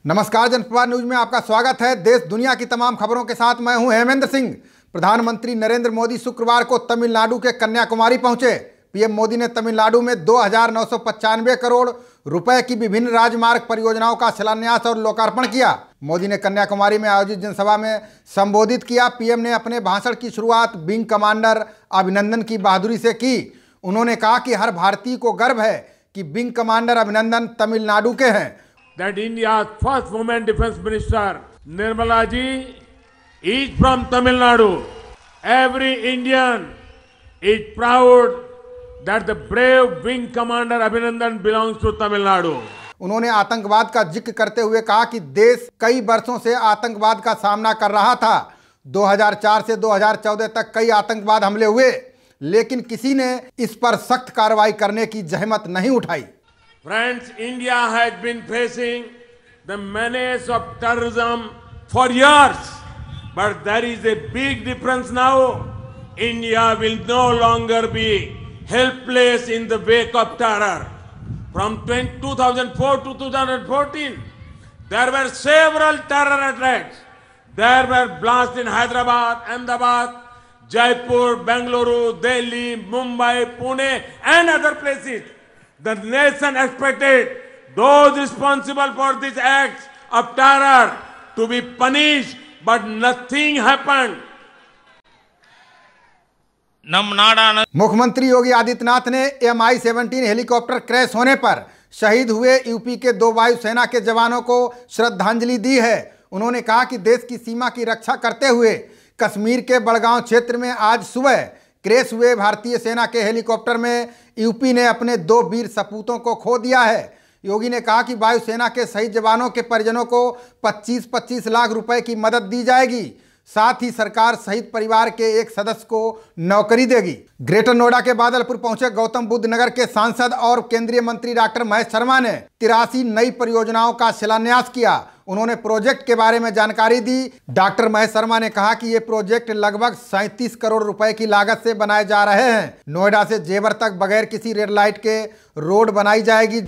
नमस्कार, जनप्रवाह न्यूज में आपका स्वागत है। देश दुनिया की तमाम खबरों के साथ मैं हूं हेमेंद्र सिंह। प्रधानमंत्री नरेंद्र मोदी शुक्रवार को तमिलनाडु के कन्याकुमारी पहुंचे। पीएम मोदी ने तमिलनाडु में 2,995 करोड़ रुपए की विभिन्न राजमार्ग परियोजनाओं का शिलान्यास और लोकार्पण किया। मोदी ने कन्याकुमारी में आयोजित जनसभा में संबोधित किया। पीएम ने अपने भाषण की शुरुआत विंग कमांडर अभिनंदन की बहादुरी से की। उन्होंने कहा कि हर भारतीय को गर्व है कि विंग कमांडर अभिनंदन तमिलनाडु के हैं। That India's first woman defense minister, Nirmala ji, is from Tamil Nadu. Every Indian is proud that the brave wing commander Abhinandan belongs to Tamil Nadu. उन्होंने आतंकवाद का जिक्र करते हुए कहा कि देश कई वर्षों से आतंकवाद का सामना कर रहा था। 2004 से 2014 तक कई आतंकवाद हमले हुए, लेकिन किसी ने इस पर सख्त कार्रवाई करने की जहमत नहीं उठाई। Friends, India has been facing the menace of terrorism for years, but there is a big difference now. India will no longer be helpless in the wake of terror. From 2004 to 2014, there were several terror attacks. There were blasts in Hyderabad, Ahmedabad, Jaipur, Bengaluru, Delhi, Mumbai, Pune, and other places. The nation expected those responsible for these acts of terror to be punished, but nothing happened. मुख्यमंत्री योगी आदित्यनाथ ने Mi-17 helicopter crash होने पर शहीद हुए UP के 2 वायुसेना के जवानों को श्रद्धांजलि दी है। उन्होंने कहा कि देश की सीमा की रक्षा करते हुए कश्मीर के बड़गांव क्षेत्र में आज सुबह क्रैश हुए भारतीय सेना के हेलीकॉप्टर में यूपी ने अपने 2 वीर सपूतों को खो दिया है। योगी ने कहा कि वायुसेना के शहीद जवानों के परिजनों को 25-25 लाख रुपए की मदद दी जाएगी। साथ ही सरकार शहीद परिवार के एक सदस्य को नौकरी देगी। ग्रेटर नोएडा के बादलपुर पहुंचे गौतम बुद्ध नगर के सांसद और केंद्रीय मंत्री डॉक्टर महेश शर्मा ने 83 नई परियोजनाओं का शिलान्यास किया। उन्होंने प्रोजेक्ट के बारे में जानकारी दी। डॉक्टर महेश शर्मा ने कहा कि ये प्रोजेक्ट लगभग 37 करोड़ रुपए की लागत से बनाए जा रहे हैं। नोएडा से जेवर तक बगैर किसी रेड लाइट के रोड बनाई जाएगी।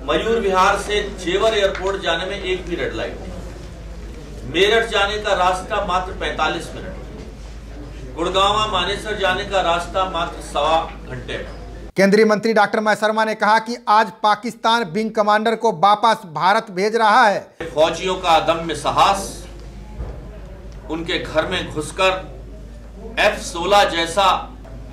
मयूर विहार से जेवर एयरपोर्ट जाने में एक भी रेड लाइट नहीं। मेरठ जाने का रास्ता मात्र 45 मिनट। गुड़गांव मानेसर जाने का रास्ता मात्र 1.25 घंटे में। केंद्रीय मंत्री डॉक्टर महेश शर्मा ने कहा कि आज पाकिस्तान विंग कमांडर को वापस भारत भेज रहा है। फौजियों का अदम्य साहस, उनके घर में घुसकर F-16 जैसा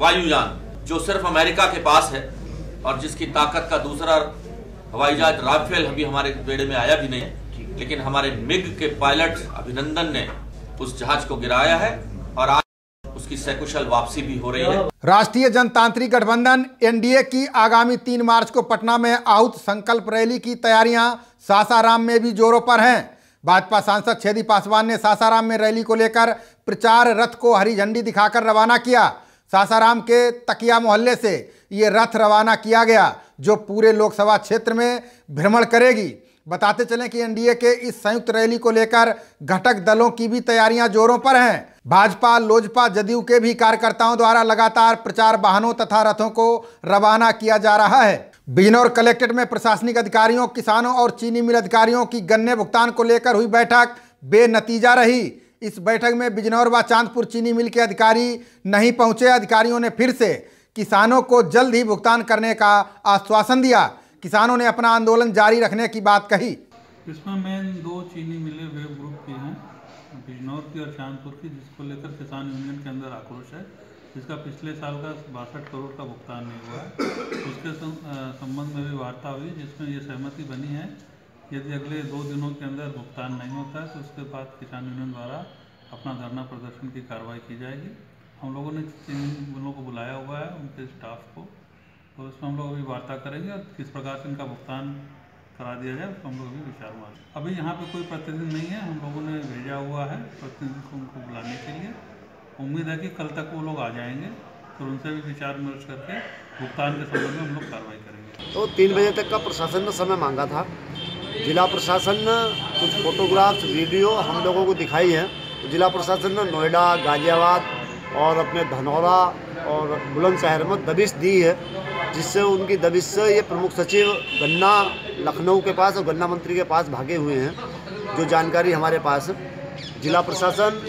वायुयान जो सिर्फ अमेरिका के पास है और जिसकी ताकत का दूसरा हवाई जहाज राफेल अभी हमारे बेड़े में आया भी नहीं है, लेकिन हमारे मिग के पायलट अभिनंदन ने उस जहाज को गिराया है और आज उसकी सकुशल वापसी भी हो रही है। राष्ट्रीय जनतांत्रिक गठबंधन एनडीए की आगामी 3 मार्च को पटना में आहूत संकल्प रैली की तैयारियां सासाराम में भी जोरों पर हैं। भाजपा सांसद छेदी पासवान ने सासाराम में रैली को लेकर प्रचार रथ को हरी झंडी दिखाकर रवाना किया। सासाराम के तकिया मोहल्ले से ये रथ रवाना किया गया, जो पूरे लोकसभा क्षेत्र में भ्रमण करेगी। बताते चलें कि एनडीए के इस संयुक्त रैली को लेकर घटक दलों की भी तैयारियां जोरों पर हैं। भाजपा, लोजपा, जदयू के भी कार्यकर्ताओं द्वारा लगातार प्रचार वाहनों तथा रथों को रवाना किया जा रहा है। बिजनौर कलेक्ट्रेट में प्रशासनिक अधिकारियों, किसानों और चीनी मिल अधिकारियों की गन्ने भुगतान को लेकर हुई बैठक बेनतीजा रही। इस बैठक में बिजनौर व चांदपुर चीनी मिल के अधिकारी नहीं पहुंचे। अधिकारियों ने फिर से किसानों को जल्द ही भुगतान करने का आश्वासन दिया। किसानों ने अपना आंदोलन जारी रखने की बात कही। इसमें मेन 2 चीनी मिलें वेब ग्रुप की हैं, बिजनौर की और चांदपुर की, जिसको लेकर किसान यूनियन के अंदर आक्रोश है, जिसका पिछले साल का 62 करोड़ का भुगतान नहीं हुआ है। उसके संबंध में भी वार्ता हुई, जिसमें ये सहमति बनी है यदि अगले 2 दिनों के अंदर भुगतान नहीं होता है तो उसके बाद किसान यूनियन द्वारा अपना धरना प्रदर्शन की कार्रवाई की जाएगी। हम लोगों ने चीनी मिलों को बुलाया हुआ है, उनके स्टाफ को, तो इसमें हम लोग अभी वार्ता करेंगे और किस प्रकार से इनका भुगतान करा दिया जाए उसको हम लोग अभी विचार मारेंगे। अभी यहाँ पे कोई प्रतिनिधि नहीं है, हम लोगों ने भेजा हुआ है प्रतिनिधि को उनको बुलाने के लिए। उम्मीद है कि कल तक वो लोग आ जाएंगे, तो उनसे भी विचार विमर्श करके भुगतान के संबंध में हम लोग कार्रवाई करेंगे। तो 3 बजे तक का प्रशासन ने समय मांगा था। जिला प्रशासन ने कुछ फोटोग्राफ्स, वीडियो हम लोगों को दिखाई है। तो जिला प्रशासन ने नोएडा, गाजियाबाद और अपने धनौरा और बुलंदशहर में दबिश दी है, जिससे उनकी दबिश से ये प्रमुख सचिव गन्ना लखनऊ के पास और गन्ना मंत्री के पास भागे हुए हैं। जो जानकारी हमारे पास है। जिला प्रशासन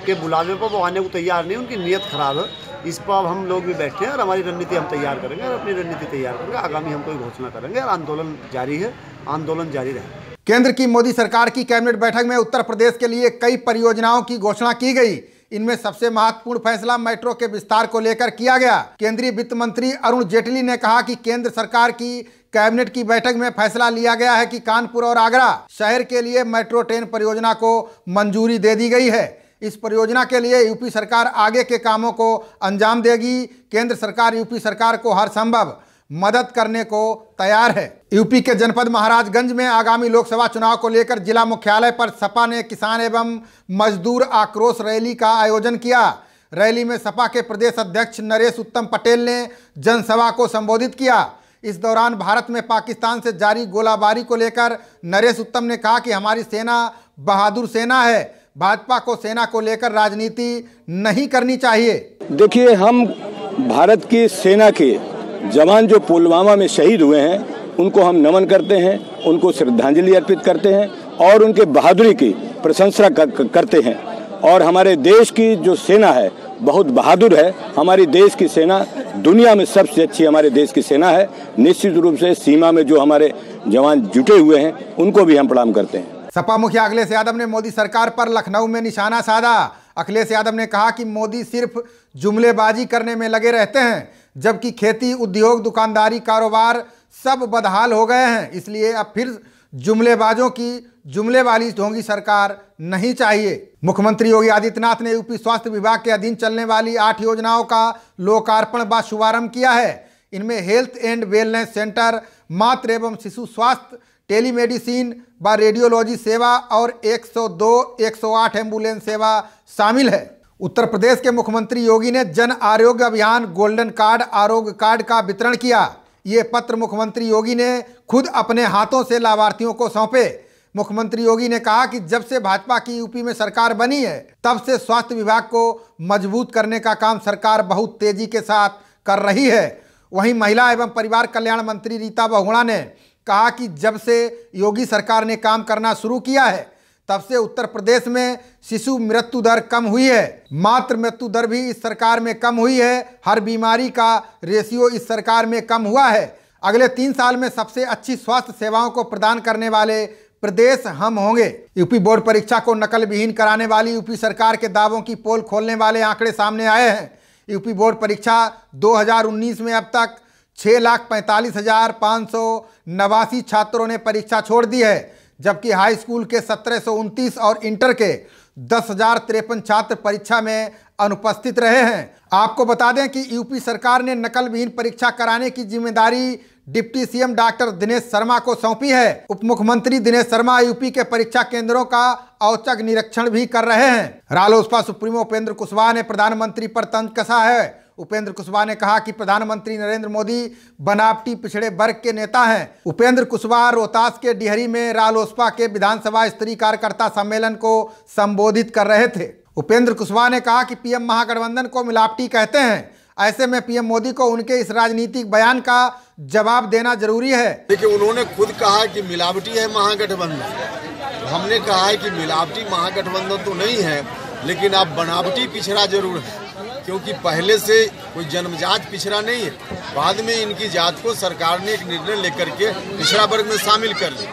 के बुलावे पर वो आने को तैयार नहीं, उनकी नीयत खराब है। इस पर अब हम लोग भी बैठे हैं और हमारी रणनीति हम तैयार करेंगे और अपनी रणनीति तैयार करेंगे। आगामी हम कोई घोषणा करेंगे और आंदोलन जारी है, आंदोलन जारी रहेगा। केंद्र की मोदी सरकार की कैबिनेट बैठक में उत्तर प्रदेश के लिए कई परियोजनाओं की घोषणा की गई। इनमें सबसे महत्वपूर्ण फैसला मेट्रो के विस्तार को लेकर किया गया। केंद्रीय वित्त मंत्री अरुण जेटली ने कहा कि केंद्र सरकार की कैबिनेट की बैठक में फैसला लिया गया है कि कानपुर और आगरा शहर के लिए मेट्रो ट्रेन परियोजना को मंजूरी दे दी गई है। इस परियोजना के लिए यूपी सरकार आगे के कामों को अंजाम देगी। केंद्र सरकार यूपी सरकार को हर संभव मदद करने को तैयार है। यूपी के जनपद महाराजगंज में आगामी लोकसभा चुनाव को लेकर जिला मुख्यालय पर सपा ने किसान एवं मजदूर आक्रोश रैली का आयोजन किया। रैली में सपा के प्रदेश अध्यक्ष नरेश उत्तम पटेल ने जनसभा को संबोधित किया। इस दौरान भारत में पाकिस्तान से जारी गोलाबारी को लेकर नरेश उत्तम ने कहा कि हमारी सेना बहादुर सेना है, भाजपा को सेना को लेकर राजनीति नहीं करनी चाहिए। देखिए, हम भारत की सेना के जवान जो पुलवामा में शहीद हुए हैं उनको हम नमन करते हैं, उनको श्रद्धांजलि अर्पित करते हैं और उनके बहादुरी की प्रशंसा करते हैं। और हमारे देश की जो सेना है बहुत बहादुर है। हमारी देश की सेना दुनिया में सबसे अच्छी हमारे देश की सेना है। निश्चित रूप से सीमा में जो हमारे जवान जुटे हुए हैं उनको भी हम प्रणाम करते हैं। सपा मुखिया अखिलेश यादव ने मोदी सरकार पर लखनऊ में निशाना साधा। अखिलेश यादव ने कहा कि मोदी सिर्फ जुमलेबाजी करने में लगे रहते हैं, जबकि खेती, उद्योग, दुकानदारी, कारोबार सब बदहाल हो गए हैं। इसलिए अब फिर जुमलेबाजों की जुमले वाली ढोंगी सरकार नहीं चाहिए। मुख्यमंत्री योगी आदित्यनाथ ने यूपी स्वास्थ्य विभाग के अधीन चलने वाली 8 योजनाओं का लोकार्पण व शुभारंभ किया है। इनमें हेल्थ एंड वेलनेस सेंटर, मातृ एवं शिशु स्वास्थ्य, टेलीमेडिसिन व रेडियोलॉजी सेवा और 102-108 एम्बुलेंस सेवा शामिल है। उत्तर प्रदेश के मुख्यमंत्री योगी ने जन आरोग्य अभियान गोल्डन कार्ड आरोग्य कार्ड का वितरण किया। ये पत्र मुख्यमंत्री योगी ने खुद अपने हाथों से लाभार्थियों को सौंपे। मुख्यमंत्री योगी ने कहा कि जब से भाजपा की यूपी में सरकार बनी है तब से स्वास्थ्य विभाग को मजबूत करने का काम सरकार बहुत तेजी के साथ कर रही है। वहीं महिला एवं परिवार कल्याण मंत्री रीता बहुगुणा ने कहा कि जब से योगी सरकार ने काम करना शुरू किया है तब से उत्तर प्रदेश में शिशु मृत्यु दर कम हुई है, मातृ मृत्यु दर भी इस सरकार में कम हुई है, हर बीमारी का रेशियो इस सरकार में कम हुआ है। अगले 3 साल में सबसे अच्छी स्वास्थ्य सेवाओं को प्रदान करने वाले प्रदेश हम होंगे। यूपी बोर्ड परीक्षा को नकल विहीन कराने वाली यूपी सरकार के दावों की पोल खोलने वाले आंकड़े सामने आए हैं। यूपी बोर्ड परीक्षा 2019 में अब तक 6,45,589 छात्रों ने परीक्षा छोड़ दी है, जबकि हाई स्कूल के 1729 और इंटर के 10,053 छात्र परीक्षा में अनुपस्थित रहे हैं। आपको बता दें कि यूपी सरकार ने नकल विहीन परीक्षा कराने की जिम्मेदारी deputy CM doctor Dinesh Sharma को सौंपी है। उप मुख्यमंत्री दिनेश शर्मा यूपी के परीक्षा केंद्रों का औचक निरीक्षण भी कर रहे हैं। रालोसपा सुप्रीमो उपेंद्र कुशवाहा ने प्रधानमंत्री पर तंज कसा है। उपेंद्र कुशवाहा ने कहा कि प्रधानमंत्री नरेंद्र मोदी बनावटी पिछड़े वर्ग के नेता हैं। उपेंद्र कुशवाहा रोहतास के डिहरी में रालोसपा के विधानसभा स्तरीय कार्यकर्ता सम्मेलन को संबोधित कर रहे थे। उपेंद्र कुशवाहा ने कहा कि पीएम महागठबंधन को मिलावटी कहते हैं, ऐसे में पीएम मोदी को उनके इस राजनीतिक बयान का जवाब देना जरूरी है। देखिए, उन्होंने खुद कहा कि मिलावटी है महागठबंधन, हमने कहा है कि मिलावटी महागठबंधन तो नहीं है, लेकिन अब बनावटी पिछड़ा जरूर है, क्योंकि पहले से कोई जन्मजात पिछड़ा नहीं है। बाद में इनकी जात को सरकार ने एक निर्णय लेकर के पिछड़ा वर्ग में शामिल कर लिया।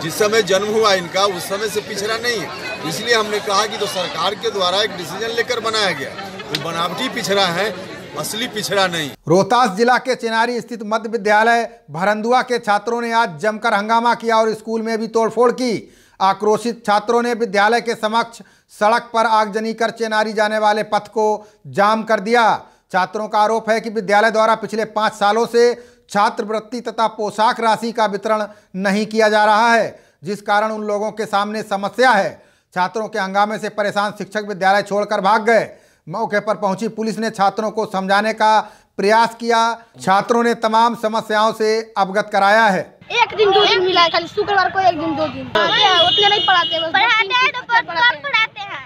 जिस समय जन्म हुआ इनका उस समय से पिछड़ा नहीं है, इसलिए हमने कहा कि तो सरकार के द्वारा एक डिसीजन लेकर बनाया गया, तो बनावटी पिछड़ा है, असली पिछड़ा नहीं। रोहतास जिला के चेनारी स्थित मध्य विद्यालय भरंदुआ के छात्रों ने आज जमकर हंगामा किया और स्कूल में भी तोड़फोड़ की। आक्रोशित छात्रों ने विद्यालय के समक्ष सड़क पर आगजनी कर चेनारी जाने वाले पथ को जाम कर दिया। छात्रों का आरोप है कि विद्यालय द्वारा पिछले 5 सालों से छात्रवृत्ति तथा पोशाक राशि का वितरण नहीं किया जा रहा है, जिस कारण उन लोगों के सामने समस्या है। छात्रों के हंगामे से परेशान शिक्षक विद्यालय छोड़कर भाग गए। मौके पर पहुंची पुलिस ने छात्रों को समझाने का प्रयास किया। छात्रों ने तमाम समस्याओं से अवगत कराया है। 1 दिन 2 दिन मिला है, खाली शुक्रवार को 1 दिन 2 दिन उतने नहीं पढ़ाते हैं।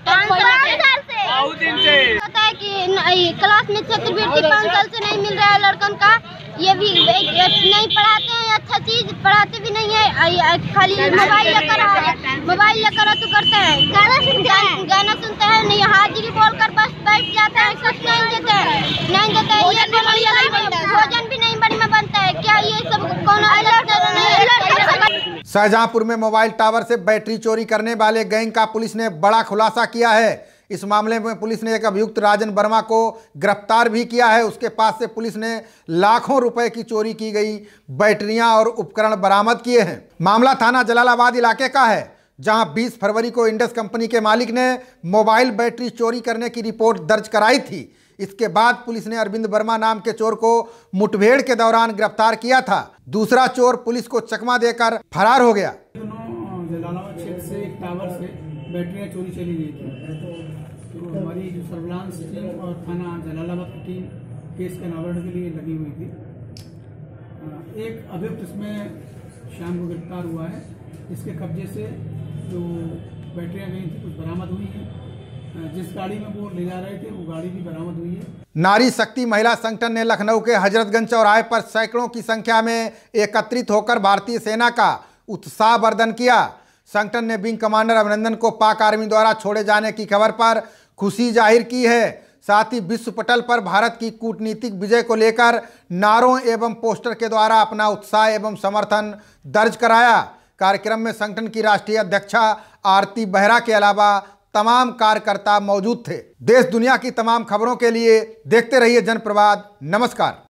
5 साल से बहुत दिन से होता है कि क्लास में छात्रवृत्ति 5 साल से नहीं मिल रहा है लड़कन का। ये भी नहीं पढ़ाते हैं, अच्छा चीज पढ़ाते भी नहीं है, खाली मोबाइल लेकर बैठ जाते हैं, कुछ नहीं देते हैं, ये भोजन भी नहीं बढ़िया बनता है। क्या ये सब कौन शाहजहांपुर में मोबाइल टावर से बैटरी चोरी करने वाले गैंग का पुलिस ने बड़ा खुलासा किया है। इस मामले में पुलिस ने एक अभियुक्त राजन वर्मा को गिरफ्तार भी किया है। उसके पास से पुलिस ने लाखों रुपए की चोरी की गई बैटरियां और उपकरण बरामद किए हैं। मामला थाना जलालाबाद इलाके का है, जहां 20 फरवरी को इंडस कंपनी के मालिक ने मोबाइल बैटरी चोरी करने की रिपोर्ट दर्ज कराई थी। इसके बाद पुलिस ने अरविंद वर्मा नाम के चोर को मुठभेड़ के दौरान गिरफ्तार किया था। दूसरा चोर पुलिस को चकमा देकर फरार हो गया। जलालाबाद क्षेत्र से एक टावर से बैटरियां चोरी चली गई थी, तो हमारी जो सर्विलांस टीम और थाना जलालाबाद की टीम केस के अनावरण के लिए लगी हुई थी। एक अभियुक्त इसमें शाम को गिरफ्तार हुआ है, जिसके कब्जे से जो बैटरियां गई थी कुछ बरामद हुई है। जिस गाड़ी में वो ले जा रहे थे वो गाड़ी भी बरामद हुई है। नारी शक्ति महिला संगठन ने लखनऊ के हजरतगंज चौराहे पर सैकड़ों की संख्या में एकत्रित होकर भारतीय सेना का उत्साहवर्धन किया। संगठन ने विंग कमांडर अभिनंदन को पाक आर्मी द्वारा छोड़े जाने की खबर पर खुशी जाहिर की है। साथ ही विश्व पटल पर भारत की कूटनीतिक विजय को लेकर नारों एवं पोस्टर के द्वारा अपना उत्साह एवं समर्थन दर्ज कराया। कार्यक्रम में संगठन की राष्ट्रीय अध्यक्षा आरती बेहरा के अलावा तमाम कार्यकर्ता मौजूद थे। देश दुनिया की तमाम खबरों के लिए देखते रहिए जनप्रवाद। नमस्कार।